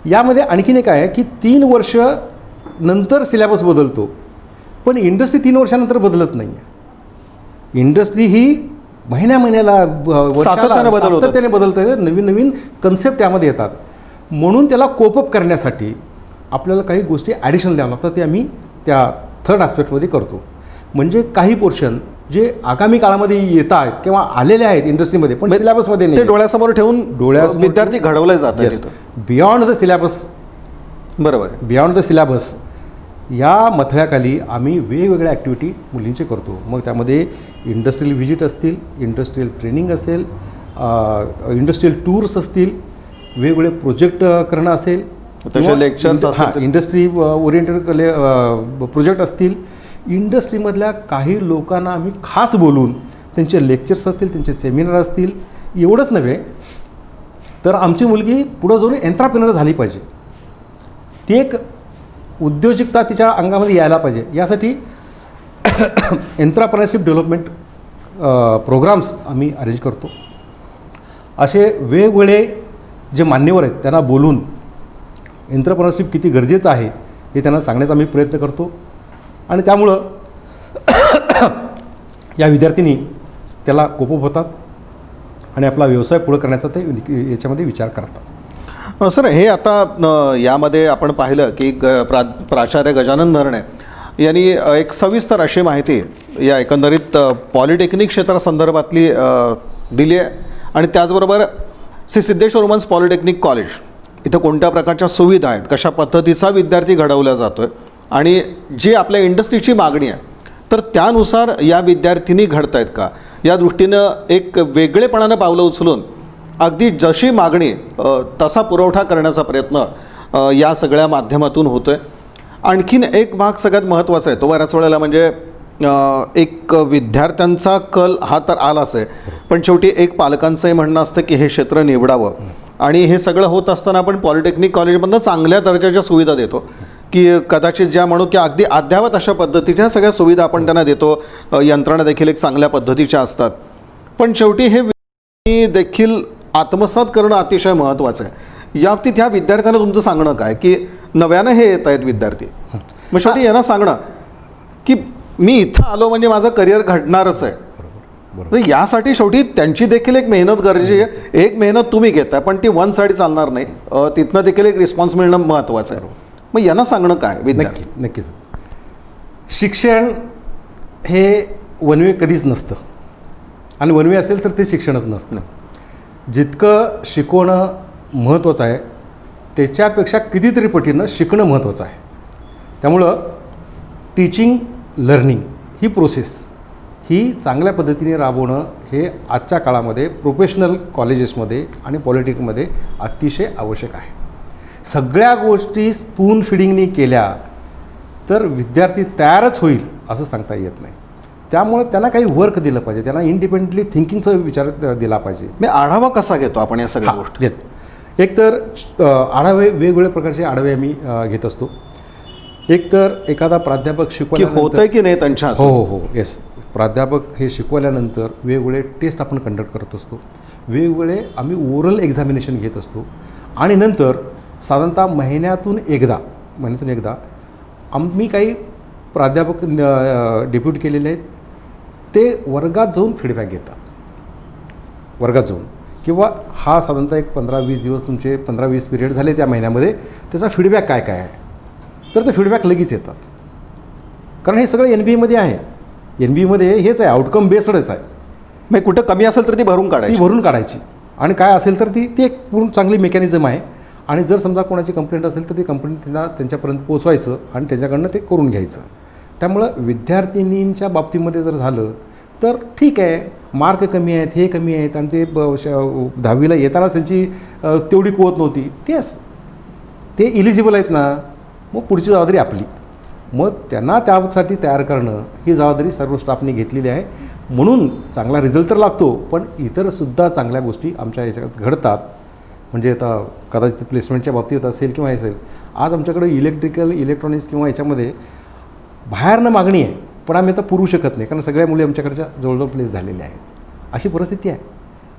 यामध्ये आणखीन एक आहे की 3 वर्ष नंतर सिलॅबस बदलतो, पण इंडस्ट्री 3 वर्षानंतर बदलत नाही आहे. इंडस्ट्री ही महिन्याला सातत्याने बदलत आहे, नवीन नवीन कन्सेप्ट यामध्ये येतात. म्हणून त्याला कोपअप करण्यासाठी आपल्याला काही गोष्टी ॲडिशनल द्यावं लागतात, ते आम्ही त्या थर्ड ॲस्पेक्टमध्ये करतो. म्हणजे काही पोर्शन जे आगामी काळामध्ये येत आहेत किंवा आलेले आहेत इंडस्ट्रीमध्ये पण सिलेबसमध्ये ते नाही, डोळ्यासमोर ठेवून डोळ्यासमोर विद्यार्थी घडवले जातात येस, तिथं. बियॉन्ड द सिलेबस, बरोबर आहे. बियॉन्ड द सिलेबस या मथळ्याखाली आम्ही वेगवेगळ्या ॲक्टिव्हिटी मुलींचे करतो. मग त्यामध्ये इंडस्ट्रियल व्हिजिट असतील, इंडस्ट्रियल ट्रेनिंग असेल, इंडस्ट्रियल टूर्स असतील, वेगवेगळे प्रोजेक्ट करणं असेल, तसे lectures असतील. इंडस्ट्री ओरिएंटेड प्रोजेक्ट असतील. इंडस्ट्रीमधल्या काही लोकांना आम्ही खास बोलून त्यांचे लेक्चर्स असतील, त्यांचे सेमिनार असतील. एवढंच नव्हे तर आमची मुलगी पुढं जाऊन एंट्राप्रेनर झाली पाहिजे, ती एक उद्योजकता तिच्या अंगामध्ये यायला पाहिजे. यासाठी एंट्राप्रेनरशिप डेव्हलपमेंट प्रोग्राम्स आम्ही अरेंज करतो. असे वेगवेगळे जे मान्यवर आहेत त्यांना बोलून एंट्रप्रेनरशिप किती गरजेचं आहे हे त्यांना सांगण्याचा आम्ही प्रयत्न करतो. आणि त्यामुळं या विद्यार्थिनी त्याला कोपप होतात आणि आपला व्यवसाय पुढं करण्याचा ते याच्यामध्ये विचार करतात. सर, हे आता यामध्ये आपण पाहिलं की प्राचार्य गजानन धरणे यांनी एक सविस्तर अशी माहिती या एकंदरीत पॉलिटेक्निक क्षेत्रासंदर्भातली दिली आहे. आणि त्याचबरोबर Shri Siddheshwar women's polytechnic college इथं कोणत्या प्रकारच्या सुविधा आहेत, कशा पद्धतीचा विद्यार्थी घडवला जातो आहे आणि जी आपल्या इंडस्ट्रीची मागणी आहे तर त्यानुसार या विद्यार्थिनी घडत आहेत का, या दृष्टीनं एक वेगळेपणानं पावलं उचलून अगदी जशी मागणी तसा पुरवठा करण्याचा प्रयत्न या सगळ्या माध्यमातून होतो आहे. आणखीन एक भाग सगळ्यात महत्त्वाचा आहे तो बऱ्याच वेळेला म्हणजे एक विद्यार्थ्यांचा कल हा तर आलाच आहे, पण शेवटी एक पालकांचंही म्हणणं असतं की हे क्षेत्र निवडावं. आणि हे सगळं होत असताना आपण पॉलिटेक्निक कॉलेजमधनं चांगल्या दर्जाच्या सुविधा देतो की कदाचित ज्या म्हणू की अगदी अद्ययावत अशा पद्धतीच्या सगळ्या सुविधा आपण त्यांना देतो, यंत्रणा देखील एक चांगल्या पद्धतीच्या असतात. पण शेवटी हे देखील आत्मसात करणं अतिशय महत्त्वाचं आहे. या बाबतीत ह्या विद्यार्थ्यांना तुमचं सांगणं काय की नव्यानं हे येत आहेत विद्यार्थी, मग शेवटी यांना सांगणं की मी इथं आलो म्हणजे माझं करिअर घडणारच आहे. तर यासाठी शेवटी त्यांची देखील एक मेहनत गरजेची आहे. एक मेहनत तुम्ही घेताय पण ती वन साईड चालणार नाही, तिथनं देखील एक रिस्पॉन्स मिळणं महत्त्वाचं आहे. मग यांना सांगणं काय विद्यार्थी? नक्कीच शिक्षण हे वनवे कधीच नसतं आणि वनवे असेल तर ते शिक्षणच नसतं. जितकं शिकवणं महत्त्वाचं आहे त्याच्यापेक्षा कितीतरी पटीनं शिकणं महत्त्वाचं आहे. त्यामुळं टीचिंग लर्निंग ही प्रोसेस ही चांगल्या पद्धतीने राबवणं हे आजच्या काळामध्ये प्रोफेशनल कॉलेजेसमध्ये आणि पॉलिटेक्निकमध्ये अतिशय आवश्यक आहे. सगळ्या गोष्टी स्पून फिडिंगनी केल्या तर विद्यार्थी तयारच होईल असं सांगता येत नाही. त्यामुळे त्यांना काही वर्क दिलं पाहिजे, त्यांना इंडिपेंडंटली थिंकिंगचा विचार दिला पाहिजे. मी आढावा कसा घेतो आपण या सगळ्या गोष्टी? एक तर आढावे वेगवेगळ्या प्रकारचे आढावे आम्ही घेत असतो. एक तर एखादा प्राध्यापक शिकवल्यानंतर होतंय की नाही त्यांच्या हो येस, प्राध्यापक हे शिकवल्यानंतर वेगवेगळे टेस्ट आपण कंडक्ट करत असतो, वेगवेगळे आम्ही ओरल एक्झामिनेशन घेत असतो आणि नंतर साधारणतः महिन्यातून एकदा आम्ही काही प्राध्यापक डेप्युट केलेले आहेत ते वर्गात जाऊन फीडबॅक घेतात. वर्गात जाऊन किंवा हा साधारणतः एक 15-20 दिवस तुमचे 15-20 पिरियड झाले त्या महिन्यामध्ये, त्याचा फीडबॅक काय काय आहे तर ते फीडबॅक लगेच येतात. कारण हे सगळं NBAमध्ये आहे. NBAमध्ये हेच आहे, आउटकम बेस्डच आहे. मग कुठं कमी असेल तर ती भरून काढायची आणि काय असेल तर ती एक पूर्ण चांगली मेकॅनिझम आहे. आणि जर समजा कोणाची कंप्लेंट असेल तर ती कंप्लेंट तिला त्यांच्यापर्यंत पोचवायचं आणि त्यांच्याकडनं ते करून घ्यायचं. त्यामुळं विद्यार्थिनींच्या बाबतीमध्ये जर झालं तर ठीक आहे, मार्क कमी आहेत, हे कमी आहेत आणि ते 10वीला येतानाच त्यांची तेवढी कुवत नव्हती, येस ते इलिजिबल आहेत ना, मग पुढची जबाबदारी आपली. मग त्यांना त्यासाठी तयार करणं ही जबाबदारी सर्व स्टाफने घेतलेली आहे. म्हणून चांगला रिझल्ट तर लागतो, पण इतरसुद्धा चांगल्या गोष्टी आमच्या याच्यात घडतात. म्हणजे आता कदाचित प्लेसमेंटच्या बाबतीत असेल किंवा असेल, आज आमच्याकडे इलेक्ट्रॉनिक्स किंवा याच्यामध्ये बाहेरनं मागणी आहे, पण आम्ही आता पुरवू शकत नाही कारण सगळ्या मुली आमच्याकडच्या जवळजवळ प्लेस झालेल्या आहेत. अशी परिस्थिती आहे.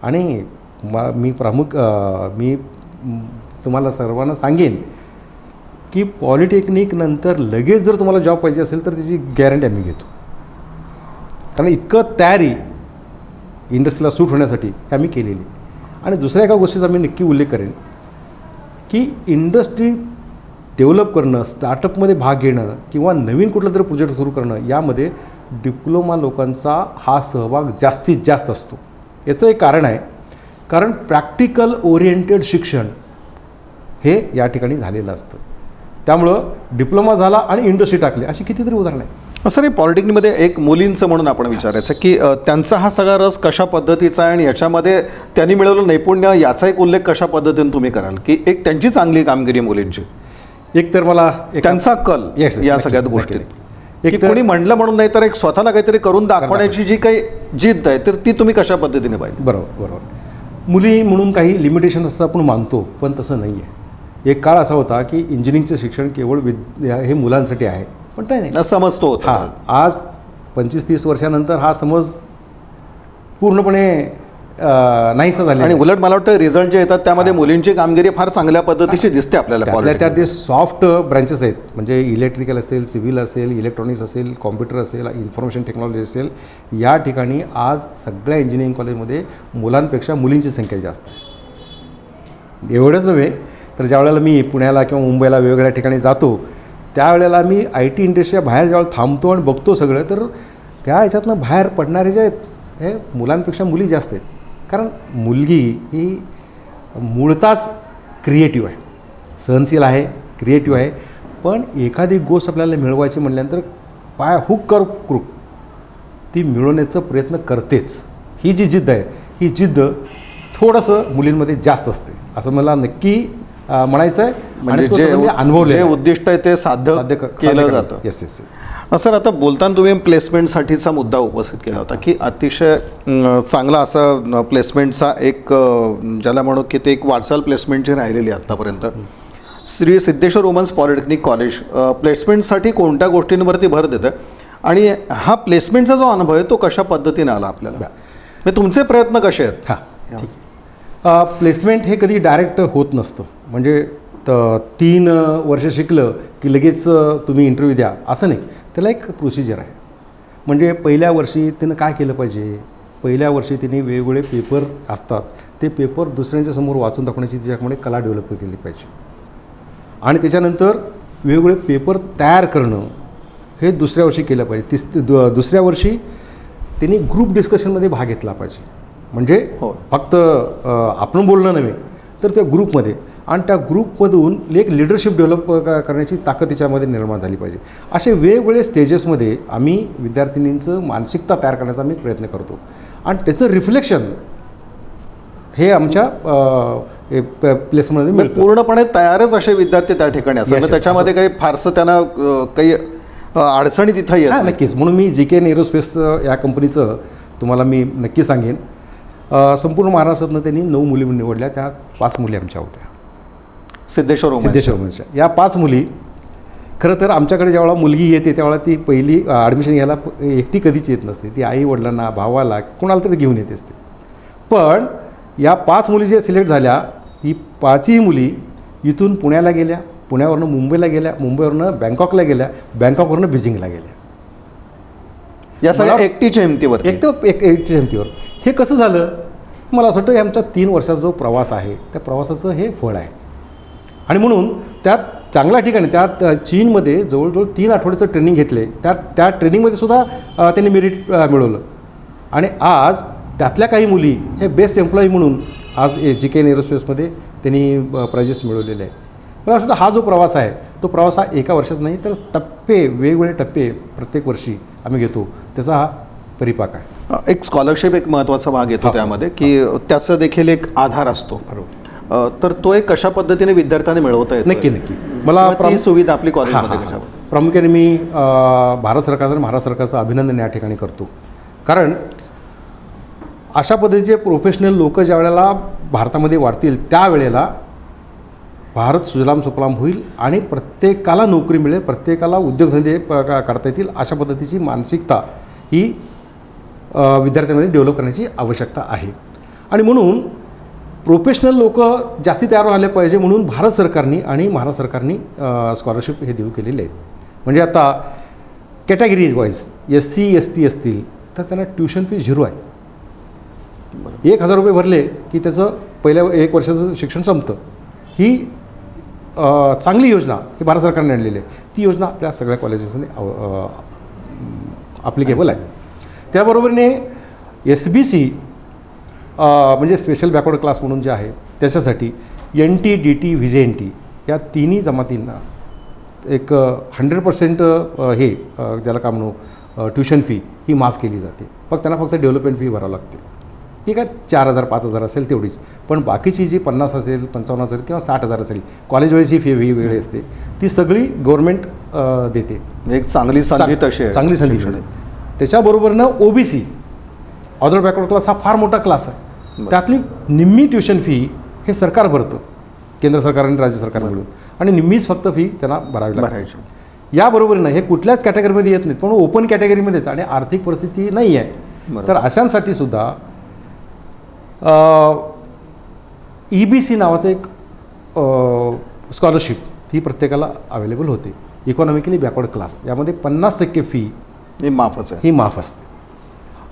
आणि मी तुम्हाला सर्वांना सांगेन की पॉलिटेक्निक नंतर लगेच जर तुम्हाला जॉब पाहिजे असेल तर त्याची गॅरंटी आम्ही घेतो. कारण इतकं तयारी इंडस्ट्रीला सूट होण्यासाठी हे आम्ही केलेली. आणि दुसऱ्या एका गोष्टीचा मी नक्की उल्लेख करेन की इंडस्ट्री डेव्हलप करणं, स्टार्टअपमध्ये भाग घेणं किंवा नवीन कुठलं तरी प्रोजेक्ट सुरू करणं, यामध्ये डिप्लोमा लोकांचा हा सहभाग जास्तीत जास्त असतो. याचं एक कारण आहे, कारण प्रॅक्टिकल ओरिएंटेड शिक्षण हे या ठिकाणी झालेलं असतं. त्यामुळं डिप्लोमा झाला आणि इंडस्ट्री टाकली, अशी कितीतरी उदाहरणं आहे. सर, हे पॉलिटेक्निकमध्ये एक मुलींचं म्हणून आपण विचारायचं की त्यांचा हा सगळा रस कशा पद्धतीचा आहे आणि याच्यामध्ये त्यांनी मिळवलेलं नैपुण्य याचा एक उल्लेख कशा पद्धतीने तुम्ही कराल की एक त्यांची चांगली कामगिरी मुलींची, एक तर मला त्यांचा कल या सगळ्यात गोष्टी, एक कोणी म्हणलं म्हणून नाही तर एक स्वतःला काहीतरी करून दाखवण्याची जी काही जिद्द आहे तर ती तुम्ही कशा पद्धतीने पाहिजे? बरोबर. मुली म्हणून काही लिमिटेशन असं आपण मानतो, पण तसं नाही आहे. एक काळ असा होता की इंजिनिअरिंगचं शिक्षण केवळ हे मुलांसाठी आहे, पण नाही समजतो होता. आज 25-30 वर्षानंतर हा समज पूर्णपणे नाहीसा झाला. आणि उलट मला वाटतं रिझल्ट जे येतात त्यामध्ये मुलींची कामगिरी फार चांगल्या पद्धतीची दिसते आपल्याला. त्यात जे सॉफ्ट ब्रँचेस आहेत, म्हणजे इलेक्ट्रिकल असेल, सिव्हिल असेल, इलेक्ट्रॉनिक्स असेल, कॉम्प्युटर असेल, इन्फॉर्मेशन टेक्नॉलॉजी असेल, या ठिकाणी आज सगळ्या इंजिनिअरिंग कॉलेजमध्ये मुलांपेक्षा मुलींची संख्या जास्त आहे. एवढंच नव्हे तर ज्या वेळेला मी पुण्याला किंवा मुंबईला वेगवेगळ्या ठिकाणी जातो, त्यावेळेला मी IT इंडस्ट्रीच्या बाहेर ज्यावेळेला थांबतो आणि बघतो सगळं, तर त्या ह्याच्यातनं बाहेर पडणारे जे आहेत हे मुलांपेक्षा मुली जास्त आहेत. कारण मुलगी ही मूळताच क्रिएटिव्ह आहे, सहनशील आहे, क्रिएटिव्ह आहे, पण एखादी गोष्ट आपल्याला मिळवायची म्हटल्यानंतर पाय हुक कर क्रूक ती मिळवण्याचा प्रयत्न करतेच. ही जी जिद्द आहे, ही जिद्द थोडंसं मुलींमध्ये जास्त असते असं मला नक्की म्हणायचं आहे. म्हणजे जे उद्दिष्ट आहे ते साध्य केलं जातं. येस. सर, आता बोलताना तुम्ही प्लेसमेंटसाठीचा मुद्दा उपस्थित केला होता की अतिशय चांगला असा प्लेसमेंटचा एक ज्याला म्हणू की ते एक वाटचाल प्लेसमेंटची राहिलेली आत्तापर्यंत. Shri Siddheshwar women's polytechnic college प्लेसमेंटसाठी कोणत्या गोष्टींवरती भर देतं आणि हा प्लेसमेंटचा जो अनुभव आहे तो कशा पद्धतीने आला आपल्याला, म्हणजे तुमचे प्रयत्न कसे आहेत? ठीक आहे. प्लेसमेंट हे कधी डायरेक्ट होत नसतं. म्हणजे 3 वर्ष शिकलं की लगेच तुम्ही इंटरव्ह्यू द्या असं नाही, त्याला एक प्रोसिजर आहे. म्हणजे पहिल्या वर्षी तिनं काय केलं पाहिजे, पहिल्या वर्षी तिने वेगवेगळे पेपर असतात, ते पेपर दुसऱ्यांच्या समोर वाचून दाखवण्याची तिच्याकडे कला डेव्हलप केली पाहिजे. आणि त्याच्यानंतर वेगवेगळे पेपर तयार करणं हे दुसऱ्या वर्षी केलं पाहिजे. दुसऱ्या वर्षी तिने ग्रुप डिस्कशनमध्ये भाग घेतला पाहिजे. म्हणजे फक्त आपण बोलणं नव्हे तर त्या ग्रुपमध्ये, आणि त्या ग्रुपमधून एक लिडरशिप डेव्हलप करण्याची ताकद तिच्यामध्ये निर्माण झाली पाहिजे. असे वेगवेगळे स्टेजेसमध्ये आम्ही विद्यार्थिनींचं मानसिकता तयार करण्याचा आम्ही प्रयत्न करतो, आणि त्याचं रिफ्लेक्शन हे आमच्या प्लेसमध्ये मिळतं. पूर्णपणे तयारच असे विद्यार्थी त्या ठिकाणी असतात, त्याच्यामध्ये काही फारसं त्यांना काही अडचणी तिथं येत. नक्कीच. म्हणून मी JKN एरोस्पेस या कंपनीचं तुम्हाला मी नक्की सांगेन. संपूर्ण महाराष्ट्रातनं त्यांनी 9 मुली निवडल्या, त्या 5 मुली आमच्या होत्या सिद्धेश्वर वुमन्सच्या. या 5 मुली खरं तर आमच्याकडे ज्यावेळेला मुलगी येते त्यावेळेला ती पहिली ॲडमिशन घ्यायला एकटी कधीच येत नसते, ती आई वडिलांना, भावाला, कोणाला तरी घेऊन येत असते. पण या 5 मुली जे सिलेक्ट झाल्या, ही 5ही मुली इथून पुण्याला गेल्या, पुण्यावरनं मुंबईला गेल्या, मुंबईवरनं बँकॉकला गेल्या, बँकॉकवरनं बीजिंगला गेल्या. या सगळ्या एकटीच्या हिमतीवर. एकटीच्या हिमतीवर. हे कसं झालं? मला असं वाटतं आमचा 3 वर्षाचा जो प्रवास आहे त्या प्रवासाचं हे फळ आहे. आणि म्हणून त्यात चांगल्या ठिकाणी त्यात चीनमध्ये जवळजवळ 3 आठवड्याचं ट्रेनिंग घेतले. त्या ट्रेनिंगमध्ये सुद्धा त्यांनी मेरिट मिळवलं, आणि आज त्यातल्या काही मुली हे बेस्ट एम्प्लॉई म्हणून आज JKN एरोस्पेसमध्ये त्यांनी प्राइजेस मिळवलेले आहे. मला सुद्धा हा जो प्रवास आहे तो प्रवास हा एका वर्षाचा नाही, तर टप्पे, वेगवेगळे टप्पे प्रत्येक वर्षी आम्ही घेतो, त्याचा हा परिपाक आहे. एक स्कॉलरशिप एक महत्त्वाचा भाग येतो त्यामध्ये, की त्याचा देखील एक आधार असतो. तर तो एक कशा पद्धतीने विद्यार्थ्यांनी मिळवता येतो? नक्की. मला ती सुविधा आपली कॉलेजमध्ये कशा? प्रामुख्याने मी भारत सरकारचं आणि महाराष्ट्र सरकारचं अभिनंदन या ठिकाणी करतो. कारण अशा पद्धतीचे प्रोफेशनल लोक ज्या वेळेला भारतामध्ये वाढतील त्यावेळेला भारत सुजलाम सुफलाम होईल आणि प्रत्येकाला नोकरी मिळेल, प्रत्येकाला उद्योगधंदे करता येतील, अशा पद्धतीची मानसिकता ही विद्यार्थ्यांमध्ये डेव्हलप करण्याची आवश्यकता आहे. आणि म्हणून प्रोफेशनल लोक जास्ती तयार व्हायला पाहिजे म्हणून भारत सरकारने आणि महाराष्ट्र सरकारने स्कॉलरशिप हे देऊ केलेले आहेत. म्हणजे आता कॅटेगरी वाईज SC ST असतील तर त्यांना ट्युशन फी 0 आहे. 1,000 रुपये भरले की त्याचं पहिल्या 1 वर्षाचं शिक्षण संपतं. ही चांगली योजना ही भारत सरकारने आणलेली आहे. ती योजना आपल्या सगळ्या कॉलेजेसमध्ये ॲप्लिकेबल आहे. त्याबरोबरीने SBC म्हणजे स्पेशल बॅकवर्ड क्लास म्हणून जे आहे त्याच्यासाठी NT DT VJNT या तिन्ही जमातींना एक 100% हे त्याला काय म्हणू ट्युशन फी ही माफ केली जाते. त्यांना फक्त डेव्हलपमेंट फी भरावं लागते. ठीक आहे, 4,000 5,000 असेल तेवढीच. पण बाकीची जी 50 असेल 55,000 किंवा 60,000 असेल कॉलेजवाईजची फी वेगळी असते ती सगळी गव्हर्नमेंट देते. एक चांगली संधी तशी आहे. चांगली संधी मिळते. त्याच्याबरोबरनं OBC ऑदर बॅकवर्ड क्लास हा फार मोठा क्लास आहे. त्यातली निम्मी ट्युशन फी हे सरकार भरतं, केंद्र सरकार आणि राज्य सरकार मिळून, आणि निम्मीच फक्त फी त्यांना भरावी लागते. याबरोबरीनं हे कुठल्याच कॅटेगरीमध्ये येत नाहीत, पण ओपन कॅटेगरीमध्ये येतात आणि आर्थिक परिस्थिती नाही आहे तर अशांसाठी सुद्धा EBC नावाचं एक स्कॉलरशिप ही प्रत्येकाला अवेलेबल होते. इकॉनॉमिकली बॅकवर्ड क्लास यामध्ये 50% फी ही माफच आहे. ही माफ असते.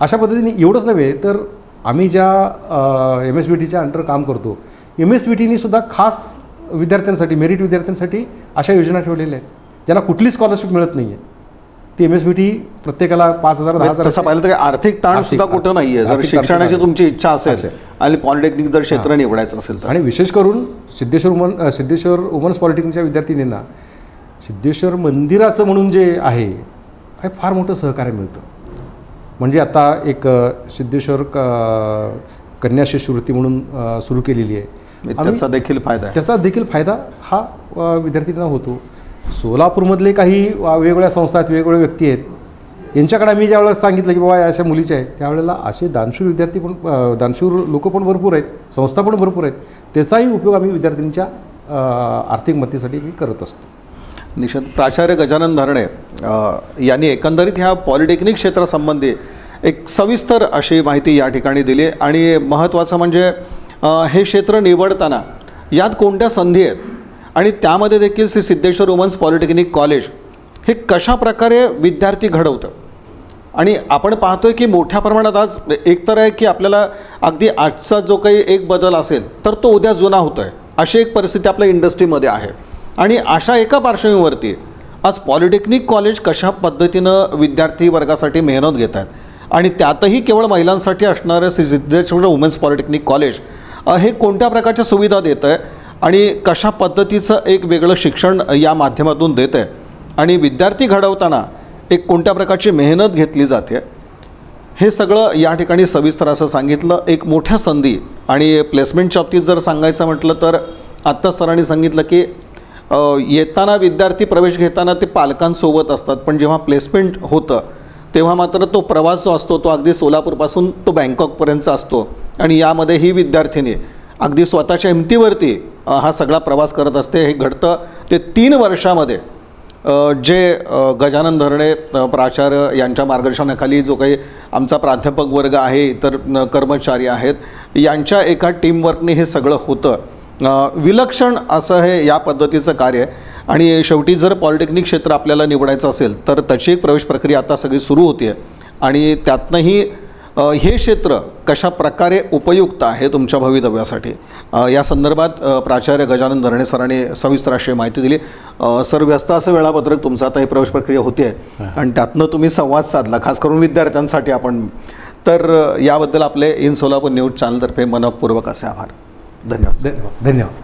अशा पद्धतीने एवढंच नव्हे तर आम्ही ज्या MSBTच्या अंडर काम करतो MSBTनी सुद्धा खास विद्यार्थ्यांसाठी मेरिट विद्यार्थ्यांसाठी अशा योजना ठेवलेल्या आहेत ज्यांना कुठली स्कॉलरशिप मिळत नाही आहे. ती MSBT प्रत्येकाला 5,000 10,000 तसं पाहिलं तर आर्थिक ताण सुद्धा कुठं नाही आहे. जर शिक्षणाची तुमची इच्छा असेल आणि पॉलिटेक्निक जर क्षेत्र निवडायचं असेल तर. आणि विशेष करून सिद्धेश्वर वुमन्स पॉलिटेक्निकच्या विद्यार्थिनींना सिद्धेश्वर मंदिराचं म्हणून जे आहे हे फार मोठं सहकार्य मिळतं. म्हणजे आता एक सिद्धेश्वर कन्या शिष्यवृत्ती म्हणून सुरू केलेली आहे. त्याचा देखील फायदा आहे. त्याचा देखील फायदा हा विद्यार्थ्यांना होतो. सोलापूरमधले काही वेगवेगळ्या संस्था आहेत, वेगवेगळ्या व्यक्ती आहेत, यांच्याकडे आम्ही ज्यावेळेला सांगितलं की बाबा अशा मुलीच्या आहेत त्यावेळेला असे दानशूर विद्यार्थी पण दानशूर लोक पण भरपूर आहेत, संस्था पण भरपूर आहेत. त्याचाही उपयोग आम्ही विद्यार्थ्यांच्या आर्थिक मदतीसाठी मी करत असतो. निश्चित. प्राचार्य गजानन धरणे यांनी एकंदरीत ह्या पॉलिटेक्निक क्षेत्रासंबंधी एक सविस्तर अशी माहिती या ठिकाणी दिली. आणि महत्त्वाचं म्हणजे हे क्षेत्र निवडताना यात कोणत्या संधी आहेत आणि त्यामध्ये देखील Shri Siddheshwar women's polytechnic college हे कशा प्रकारे विद्यार्थी घडवतं. आणि आपण पाहतोय की मोठ्या प्रमाणात आज एकतर आहे की आपल्याला अगदी आजचा जो काही एक बदल असेल तर तो उद्या जुना होतो आहे अशी एक परिस्थिती आपल्या इंडस्ट्रीमध्ये आहे. आणि अशा एका पार्श्वभूमीवरती आज पॉलिटेक्निक कॉलेज कशा पद्धतीनं विद्यार्थी वर्गासाठी मेहनत घेत आहेत आणि त्यातही केवळ महिलांसाठी असणारं Shri Siddheshwar women's polytechnic college हे कोणत्या प्रकारच्या सुविधा देतं आहे आणि कशा पद्धतीचं एक वेगळं शिक्षण या माध्यमातून देतं आहे आणि विद्यार्थी घडवताना एक कोणत्या प्रकारची मेहनत घेतली जाते हे सगळं या ठिकाणी सविस्तर असं सांगितलं. एक मोठ्या संधी. आणि प्लेसमेंटच्या बाबतीत जर सांगायचं म्हटलं तर आत्ता सरांनी सांगितलं की येताना विद्यार्थी प्रवेश घेताना ते पालकांसोबत असतात, पण जेव्हा प्लेसमेंट होतं तेव्हा मात्र तो प्रवास जो असतो तो अगदी सोलापूरपासून तो बँकॉकपर्यंतचा असतो. आणि यामध्ये ही विद्यार्थिनी अगदी स्वतःच्या हिमतीवरती हा सगळा प्रवास करत असते. हे घडतं ते 3 वर्षामध्ये जे गजानन धरणे प्राचार्य यांच्या मार्गदर्शनाखाली जो काही आमचा प्राध्यापक वर्ग आहे, इतर कर्मचारी आहेत, यांच्या एका टीमवर्कने हे सगळं होतं. विलक्षण असं हे या पद्धतीचं कार्य. आणि शेवटी जर पॉलिटेक्निक क्षेत्र आपल्याला निवडायचं असेल तर त्याची एक प्रवेश प्रक्रिया आता सगळी सुरू होती आहे. आणि त्यातनंही हे क्षेत्र कशा प्रकारे उपयुक्त आहे तुमच्या भवितव्यासाठी या संदर्भात प्राचार्य गजानन धरणे सरांनी सविस्तर अशी माहिती दिली. सर, व्यस्त असं वेळापत्रक तुमचं आता ही प्रवेश प्रक्रिया होती आहे आणि त्यातनं तुम्ही संवाद साधला खास करून विद्यार्थ्यांसाठी आपण, तर याबद्दल आपले इन सोलापूर न्यूज चॅनलतर्फे मनपूर्वक असे आभार. धन्यवाद. धन्यवाद.